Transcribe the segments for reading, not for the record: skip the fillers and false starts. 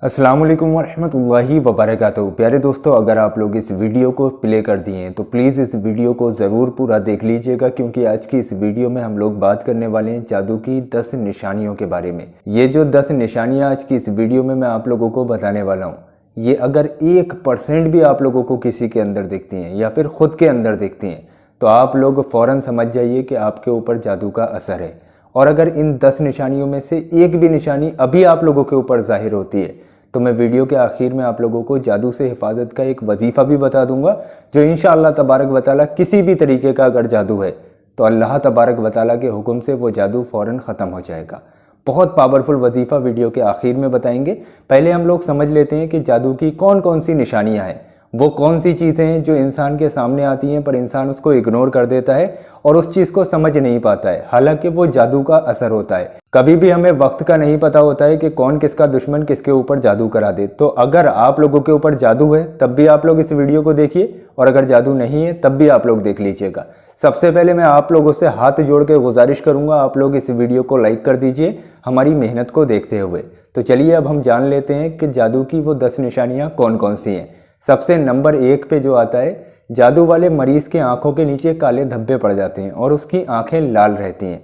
अस्सलाम वालेकुम वरहमतुल्लाहि वबरकातुहू। प्यारे दोस्तों, अगर आप लोग इस वीडियो को प्ले कर दिए हैं तो प्लीज़ इस वीडियो को ज़रूर पूरा देख लीजिएगा, क्योंकि आज की इस वीडियो में हम लोग बात करने वाले हैं जादू की 10 निशानियों के बारे में। ये जो 10 निशानियाँ आज की इस वीडियो में मैं आप लोगों को बताने वाला हूँ, ये अगर 1% भी आप लोगों को किसी के अंदर दिखती हैं या फिर ख़ुद के अंदर दिखती हैं तो आप लोग फ़ौरन समझ जाइए कि आपके ऊपर जादू का असर है। और अगर इन 10 निशानियों में से एक भी निशानी अभी आप लोगों के ऊपर ज़ाहिर होती है तो मैं वीडियो के आखिर में आप लोगों को जादू से हिफाजत का एक वजीफ़ा भी बता दूंगा, जो इंशाअल्लाह तबारक व तआला किसी भी तरीके का अगर जादू है तो अल्लाह तबारक व तआला के हुक्म से वो जादू फ़ौरन ख़त्म हो जाएगा। बहुत पावरफुल वजीफ़ा वीडियो के आखिर में बताएंगे। पहले हम लोग समझ लेते हैं कि जादू की कौन कौन सी निशानियाँ हैं, वो कौन सी चीज़ें हैं जो इंसान के सामने आती हैं पर इंसान उसको इग्नोर कर देता है और उस चीज़ को समझ नहीं पाता है, हालांकि वो जादू का असर होता है। कभी भी हमें वक्त का नहीं पता होता है कि कौन किसका दुश्मन किसके ऊपर जादू करा दे। तो अगर आप लोगों के ऊपर जादू है तब भी आप लोग इस वीडियो को देखिए, और अगर जादू नहीं है तब भी आप लोग देख लीजिएगा। सबसे पहले मैं आप लोगों से हाथ जोड़ के गुजारिश करूंगा, आप लोग इस वीडियो को लाइक कर दीजिए हमारी मेहनत को देखते हुए। तो चलिए अब हम जान लेते हैं कि जादू की वो 10 निशानियाँ कौन कौन सी हैं। सबसे नंबर 1 पे जो आता है, जादू वाले मरीज़ की आंखों के नीचे काले धब्बे पड़ जाते हैं और उसकी आंखें लाल रहती हैं।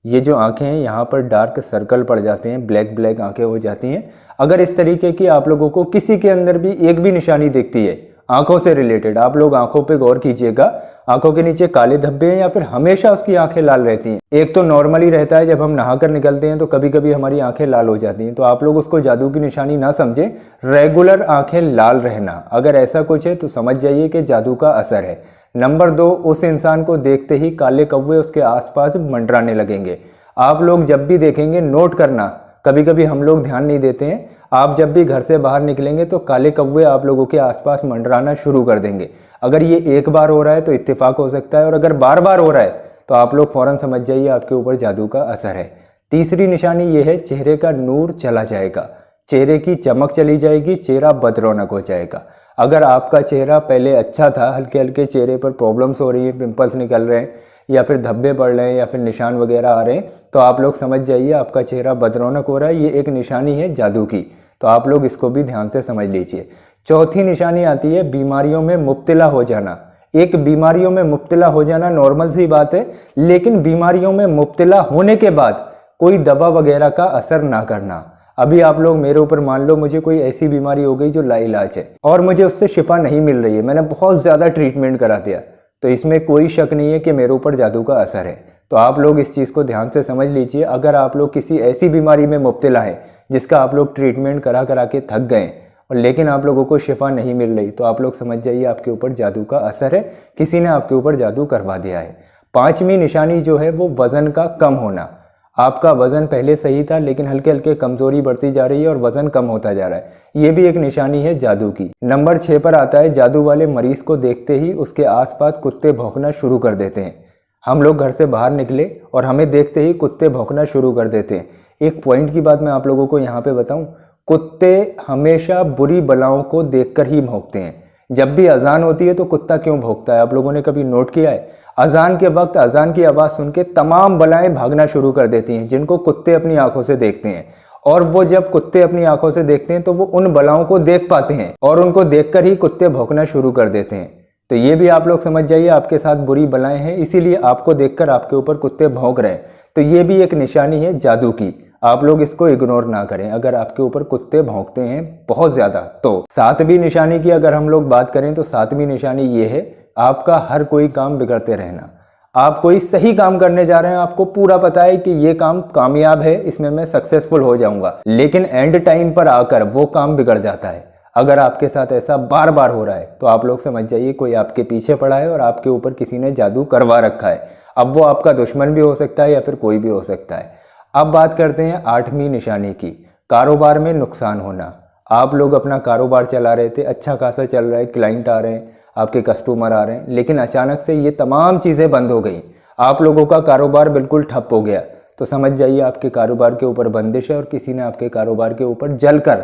ये जो आंखें हैं यहाँ पर डार्क सर्कल पड़ जाते हैं, ब्लैक ब्लैक आंखें हो जाती हैं। अगर इस तरीके की आप लोगों को किसी के अंदर भी एक भी निशानी दिखती है आंखों से रिलेटेड, आप लोग आंखों पे गौर कीजिएगा, आंखों के नीचे काले धब्बे हैं या फिर हमेशा उसकी आंखें लाल रहती हैं। एक तो नॉर्मली रहता है जब हम नहाकर निकलते हैं तो कभी कभी हमारी आंखें लाल हो जाती हैं, तो आप लोग उसको जादू की निशानी ना समझें, रेगुलर आंखें लाल रहना अगर ऐसा कुछ है तो समझ जाइए कि जादू का असर है। नंबर 2, उस इंसान को देखते ही काले कौवे उसके आसपास मंडराने लगेंगे। आप लोग जब भी देखेंगे, नोट करना, कभी कभी हम लोग ध्यान नहीं देते हैं, आप जब भी घर से बाहर निकलेंगे तो काले कौवे आप लोगों के आसपास मंडराना शुरू कर देंगे। अगर ये एक बार हो रहा है तो इत्तेफाक हो सकता है, और अगर बार बार हो रहा है तो आप लोग फ़ौरन समझ जाइए आपके ऊपर जादू का असर है। तीसरी निशानी ये है, चेहरे का नूर चला जाएगा, चेहरे की चमक चली जाएगी, चेहरा बदरौनक हो जाएगा। अगर आपका चेहरा पहले अच्छा था, हल्के हल्के चेहरे पर प्रॉब्लम्स हो रही हैं, पिंपल्स निकल रहे हैं या फिर धब्बे पड़ रहे हैं या फिर निशान वगैरह आ रहे हैं, तो आप लोग समझ जाइए आपका चेहरा बदरौनक हो रहा है। ये एक निशानी है जादू की, तो आप लोग इसको भी ध्यान से समझ लीजिए। चौथी निशानी आती है बीमारियों में मुब्तला हो जाना। एक बीमारियों में मुब्तला हो जाना नॉर्मल सी बात है, लेकिन बीमारियों में मुब्तला होने के बाद कोई दवा वगैरह का असर ना करना। अभी आप लोग मेरे ऊपर मान लो मुझे कोई ऐसी बीमारी हो गई जो लाइलाज है और मुझे उससे शिफा नहीं मिल रही है, मैंने बहुत ज़्यादा ट्रीटमेंट करा दिया, तो इसमें कोई शक नहीं है कि मेरे ऊपर जादू का असर है। तो आप लोग इस चीज़ को ध्यान से समझ लीजिए। अगर आप लोग किसी ऐसी बीमारी में मुब्तला हैं जिसका आप लोग ट्रीटमेंट करा करा के थक गए और लेकिन आप लोगों को शिफा नहीं मिल रही, तो आप लोग समझ जाइए आपके ऊपर जादू का असर है, किसी ने आपके ऊपर जादू करवा दिया है। पांचवी निशानी जो है वो वज़न का कम होना। आपका वज़न पहले सही था लेकिन हल्के हल्के कमज़ोरी बढ़ती जा रही है और वज़न कम होता जा रहा है, ये भी एक निशानी है जादू की। नंबर 6 पर आता है, जादू वाले मरीज़ को देखते ही उसके आसपास कुत्ते भौंकना शुरू कर देते हैं। हम लोग घर से बाहर निकले और हमें देखते ही कुत्ते भौंकना शुरू कर देते हैं। एक पॉइंट की बात मैं आप लोगों को यहाँ पे बताऊँ, कुत्ते हमेशा बुरी बलाओं को देखकर ही भौंकते हैं। जब भी अजान होती है तो कुत्ता क्यों भौंकता है, आप लोगों ने कभी नोट किया है? अजान के वक्त अजान की आवाज़ सुन के तमाम बलाएं भागना शुरू कर देती हैं जिनको कुत्ते अपनी आंखों से देखते हैं, और वो जब कुत्ते अपनी आंखों से देखते हैं तो वो उन बलाओं को देख पाते हैं और उनको देखकर ही कुत्ते भौंकना शुरू कर देते हैं। तो ये भी आप लोग समझ जाइए आपके साथ बुरी बलाएं हैं, इसीलिए आपको देखकर आपके ऊपर कुत्ते भौंक रहे हैं। तो ये भी एक निशानी है जादू की, आप लोग इसको इग्नोर ना करें अगर आपके ऊपर कुत्ते भौंकते हैं बहुत ज़्यादा। तो 7वीं निशानी की अगर हम लोग बात करें तो 7वीं निशानी ये है, आपका हर कोई काम बिगड़ते रहना। आप कोई सही काम करने जा रहे हैं, आपको पूरा पता है कि ये काम कामयाब है, इसमें मैं सक्सेसफुल हो जाऊंगा, लेकिन एंड टाइम पर आकर वो काम बिगड़ जाता है। अगर आपके साथ ऐसा बार बार हो रहा है तो आप लोग समझ जाइए कोई आपके पीछे पड़ा है और आपके ऊपर किसी ने जादू करवा रखा है। अब वो आपका दुश्मन भी हो सकता है या फिर कोई भी हो सकता है। अब बात करते हैं 8वीं निशानी की, कारोबार में नुकसान होना। आप लोग अपना कारोबार चला रहे थे, अच्छा खासा चल रहा है, क्लाइंट आ रहे हैं, आपके कस्टमर आ रहे हैं, लेकिन अचानक से ये तमाम चीज़ें बंद हो गई, आप लोगों का कारोबार बिल्कुल ठप हो गया, तो समझ जाइए आपके कारोबार के ऊपर बंदिश है और किसी ने आपके कारोबार के ऊपर जलकर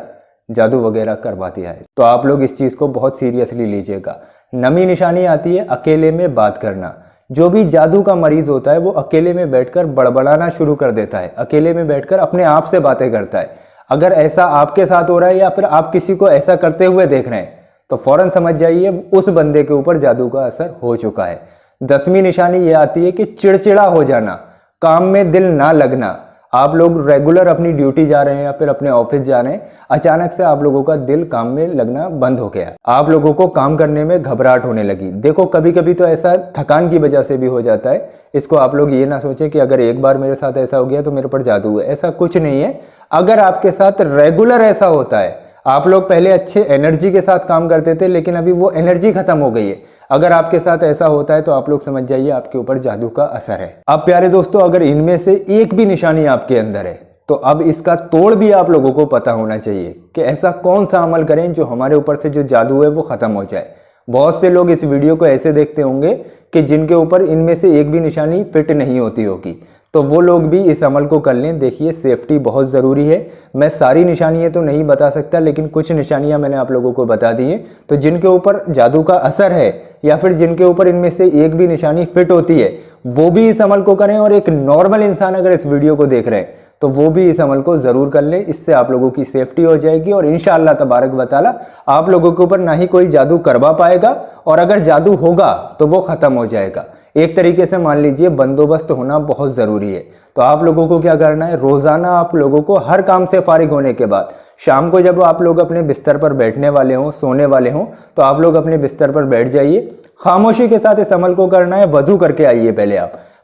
जादू वगैरह करवा दिया है। तो आप लोग इस चीज़ को बहुत सीरियसली लीजिएगा। 9वीं निशानी आती है अकेले में बात करना। जो भी जादू का मरीज होता है वो अकेले में बैठकर बड़बड़ाना शुरू कर देता है, अकेले में बैठकर अपने आप से बातें करता है। अगर ऐसा आपके साथ हो रहा है या फिर आप किसी को ऐसा करते हुए देख रहे हैं तो फौरन समझ जाइए उस बंदे के ऊपर जादू का असर हो चुका है। 10वीं निशानी ये आती है कि चिड़चिड़ा हो जाना, काम में दिल ना लगना। आप लोग रेगुलर अपनी ड्यूटी जा रहे हैं या फिर अपने ऑफिस जा रहे हैं, अचानक से आप लोगों का दिल काम में लगना बंद हो गया, आप लोगों को काम करने में घबराहट होने लगी। देखो कभी कभी तो ऐसा थकान की वजह से भी हो जाता है। इसको आप लोग ये ना सोचें कि अगर एक बार मेरे साथ ऐसा हो गया तो मेरे पर जादू है, ऐसा कुछ नहीं है। अगर आपके साथ रेगुलर ऐसा होता है, आप लोग पहले अच्छे एनर्जी के साथ काम करते थे लेकिन अभी वो एनर्जी खत्म हो गई है, अगर आपके साथ ऐसा होता है तो आप लोग समझ जाइए आपके ऊपर जादू का असर है। अब प्यारे दोस्तों, अगर इनमें से एक भी निशानी आपके अंदर है तो अब इसका तोड़ भी आप लोगों को पता होना चाहिए कि ऐसा कौन सा अमल करें जो हमारे ऊपर से जो जादू है वो खत्म हो जाए। बहुत से लोग इस वीडियो को ऐसे देखते होंगे कि जिनके ऊपर इनमें से एक भी निशानी फिट नहीं होती होगी, तो वो लोग भी इस अमल को कर लें। देखिए सेफ्टी बहुत ज़रूरी है। मैं सारी निशानियाँ तो नहीं बता सकता लेकिन कुछ निशानियाँ मैंने आप लोगों को बता दी हैं। तो जिनके ऊपर जादू का असर है या फिर जिनके ऊपर इनमें से एक भी निशानी फिट होती है वो भी इस अमल को करें, और एक नॉर्मल इंसान अगर इस वीडियो को देख रहे हैं तो वो भी इस अमल को ज़रूर कर लें। इससे आप लोगों की सेफ्टी हो जाएगी और इंशाअल्लाह तबारक व तआला आप लोगों के ऊपर ना ही कोई जादू करवा पाएगा, और अगर जादू होगा तो वो ख़त्म हो जाएगा। एक तरीके से मान लीजिए बंदोबस्त होना बहुत ज़रूरी है। तो आप लोगों को क्या करना है, रोज़ाना आप लोगों को हर काम से फारिग होने के बाद शाम को जब आप लोग अपने बिस्तर पर बैठने वाले हों, सोने वाले हों, तो आप लोग अपने बिस्तर पर बैठ जाइए। खामोशी के साथ इस अमल को करना है। वज़ू करके आइए,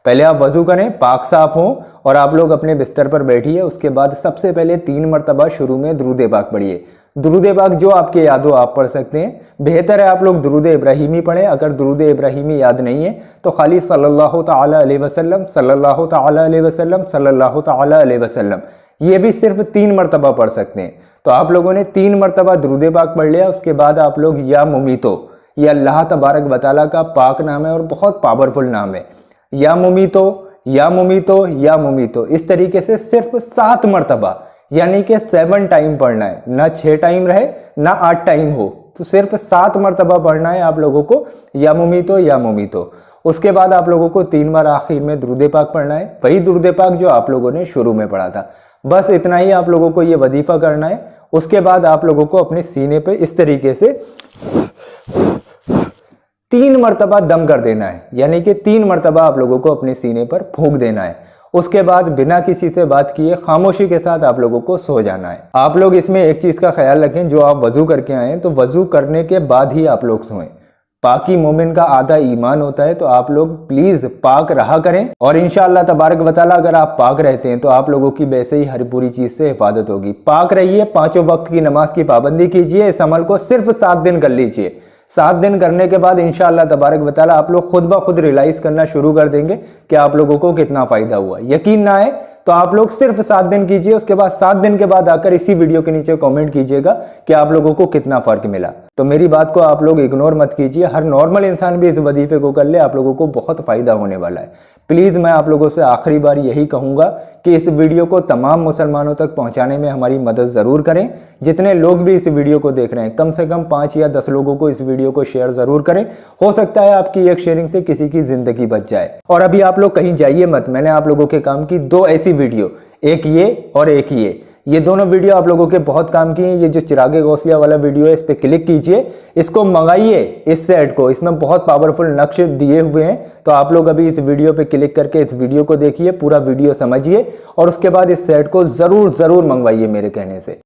पहले आप वज़ू करें, पाक साफ हो और आप लोग अपने बिस्तर पर बैठिए। उसके बाद सबसे पहले 3 मरतबा शुरू में दुरूद पाक पढ़िए। दुरूद पाक जो आपके याद हो आप पढ़ सकते हैं। बेहतर है आप लोग दुरूद इब्राहिमी पढ़ें। अगर दुरूद इब्राहिमी याद नहीं है तो खाली सल्लल्लाहु तआला अलैहि वसल्लम, सल्लल्लाहु तआला अलैहि वसल्लम, सल्लल्लाहु तआला अलैहि वसल्लम, ये भी सिर्फ 3 मरतबा पढ़ सकते हैं। तो आप लोगों ने 3 मरतबा दुरूद पाक पढ़ लिया। उसके बाद आप लोग या मुमीतो, ये अल्लाह तबारक व तआला का पाक नाम है और बहुत पावरफुल नाम है। या मुमीतो, या मुमीतो, या मुमीतो, इस तरीके से सिर्फ 7 मरतबा यानी कि 7 टाइम पढ़ना है। ना 6 टाइम रहे ना 8 टाइम हो, तो सिर्फ 7 मरतबा पढ़ना है आप लोगों को, या मुमीतो या मुमीतो। उसके बाद आप लोगों को 3 बार आखिर में दुरूद पाक पढ़ना है, वही दुरूद पाक जो आप लोगों ने शुरू में पढ़ा था। बस इतना ही आप लोगों को ये वजीफा करना है। उसके बाद आप लोगों को अपने सीने पे इस तरीके से 3 मरतबा दम कर देना है, यानी कि 3 मरतबा आप लोगों को अपने सीने पर फूंक देना है। उसके बाद बिना किसी से बात किए खामोशी के साथ आप लोगों को सो जाना है। आप लोग इसमें एक चीज़ का ख्याल रखें, जो आप वज़ू करके आए तो वज़ू करने के बाद ही आप लोग सोएं। पाकी मोमिन का आधा ईमान होता है, तो आप लोग प्लीज़ पाक रहा करें और इंशाअल्लाह तबारक व तआला अगर आप पाक रहते हैं तो आप लोगों की वैसे ही हर पूरी चीज़ से हिफाजत होगी। पाक रहिए, 5 वक्त की नमाज की पाबंदी कीजिए। इस अमल को सिर्फ 7 दिन कर लीजिए। 7 दिन करने के बाद इंशाअल्लाह तबारक व तआला आप लोग खुद ब खुद रियलाइज़ करना शुरू कर देंगे कि आप लोगों को कितना फ़ायदा हुआ। यकीन ना आए तो आप लोग सिर्फ 7 दिन कीजिए। उसके बाद 7 दिन के बाद आकर इसी वीडियो के नीचे कमेंट कीजिएगा कि आप लोगों को कितना फ़र्क मिला। तो मेरी बात को आप लोग इग्नोर मत कीजिए। हर नॉर्मल इंसान भी इस वजीफे को कर ले, आप लोगों को बहुत फ़ायदा होने वाला है। प्लीज़ मैं आप लोगों से आखिरी बार यही कहूँगा कि इस वीडियो को तमाम मुसलमानों तक पहुँचाने में हमारी मदद ज़रूर करें। जितने लोग भी इस वीडियो को देख रहे हैं कम से कम 5 या 10 लोगों को इस वीडियो को शेयर ज़रूर करें। हो सकता है आपकी एक शेयरिंग से किसी की ज़िंदगी बच जाए। और अभी आप लोग कहीं जाइए मत, मैंने आप लोगों के काम की 2 ऐसी वीडियो, एक ये और एक ये दोनों वीडियो आप लोगों के बहुत काम की हैं। ये जो चिरागे गौसिया वाला वीडियो है इस पर क्लिक कीजिए, इसको मंगाइए, इस सेट को, इसमें बहुत पावरफुल नक्श दिए हुए हैं। तो आप लोग अभी इस वीडियो पे क्लिक करके इस वीडियो को देखिए, पूरा वीडियो समझिए और उसके बाद इस सेट को ज़रूर मंगवाइए मेरे कहने से।